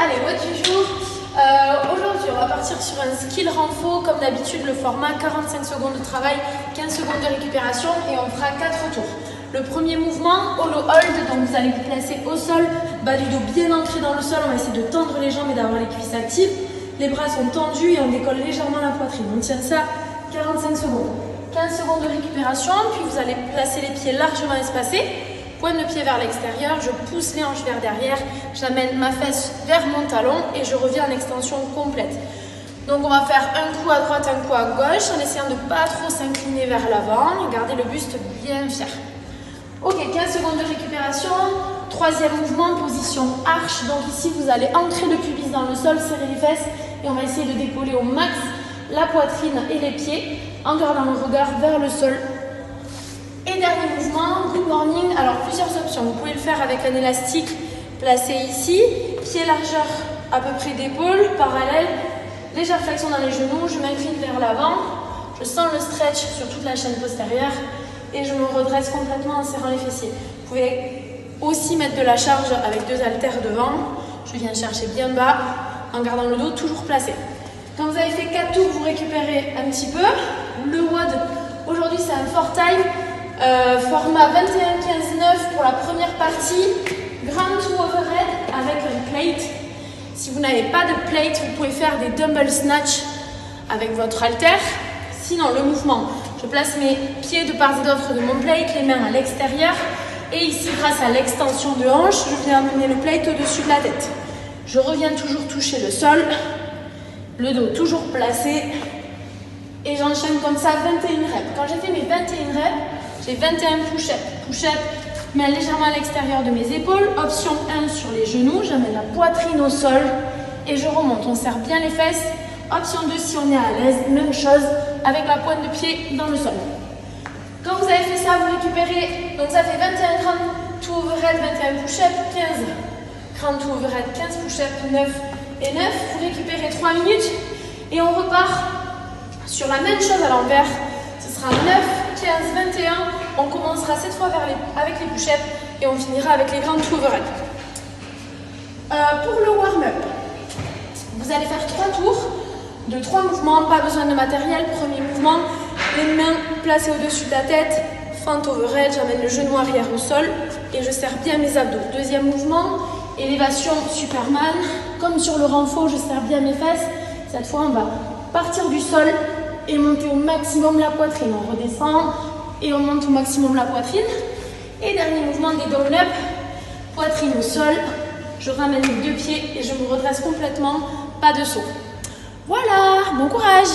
Allez, mode du jour. Aujourd'hui, on va partir sur un skill renfo. Comme d'habitude, le format 45 secondes de travail, 15 secondes de récupération et on fera 4 tours. Le premier mouvement, hollow hold, donc vous allez vous placer au sol, bas du dos bien ancré dans le sol. On va essayer de tendre les jambes et d'avoir les cuisses actives. Les bras sont tendus et on décolle légèrement la poitrine. On tient ça 45 secondes. 15 secondes de récupération, puis vous allez placer les pieds largement espacés. Pointe de pied vers l'extérieur, je pousse les hanches vers derrière, j'amène ma fesse vers mon talon et je reviens en extension complète. Donc on va faire un coup à droite, un coup à gauche en essayant de ne pas trop s'incliner vers l'avant et garder le buste bien fier. Ok, 15 secondes de récupération. Troisième mouvement, position arche. Donc ici vous allez ancrer le pubis dans le sol, serrer les fesses et on va essayer de décoller au max la poitrine et les pieds en gardant le regard vers le sol. Et dernier mouvement, good morning. Alors plusieurs options, vous pouvez le faire avec un élastique placé ici, pied largeur à peu près d'épaule, parallèle, légère flexion dans les genoux, je m'incline vers l'avant, je sens le stretch sur toute la chaîne postérieure et je me redresse complètement en serrant les fessiers. Vous pouvez aussi mettre de la charge avec 2 haltères devant, je viens chercher bien bas en gardant le dos toujours placé. Quand vous avez fait 4 tours, vous récupérez un petit peu. Le WOD, aujourd'hui c'est un 4 time. Format 21-15-9 pour la première partie, grand to overhead avec un plate. Si vous n'avez pas de plate, vous pouvez faire des dumbbell snatch avec votre haltère. Sinon, le mouvement, je place mes pieds de part et d'autre de mon plate, les mains à l'extérieur. Et ici, grâce à l'extension de hanche, je viens amener le plate au-dessus de la tête. Je reviens toujours toucher le sol, le dos toujours placé. Et j'enchaîne comme ça 21 reps. Quand j'ai fait mes 21 reps, j'ai 21 push-up. Push-up, main légèrement à l'extérieur de mes épaules. Option 1 sur les genoux, j'amène la poitrine au sol et je remonte. On serre bien les fesses. Option 2 si on est à l'aise, même chose avec la pointe de pied dans le sol. Quand vous avez fait ça, vous récupérez, donc ça fait 21 grand to overhead, 21 push-up, 15 grand to overhead, 15 push-up, 9 et 9. Vous récupérez 3 minutes et on repart sur la même chose à l'envers. Ce sera 9, 15, 21. On commencera cette fois avec les push-ups et on finira avec les grands to overhead. Pour le warm-up, vous allez faire 3 tours de 3 mouvements, pas besoin de matériel. Premier mouvement, les mains placées au-dessus de la tête, fente overhead, j'amène le genou arrière au sol et je serre bien mes abdos. Deuxième mouvement, élévation Superman. Comme sur le renfo, je serre bien mes fesses. Cette fois, on va partir du sol et monter au maximum la poitrine. On redescend et on monte au maximum la poitrine. Et dernier mouvement des down up, poitrine au sol. Je ramène les 2 pieds et je me redresse complètement, pas de saut. Voilà, bon courage!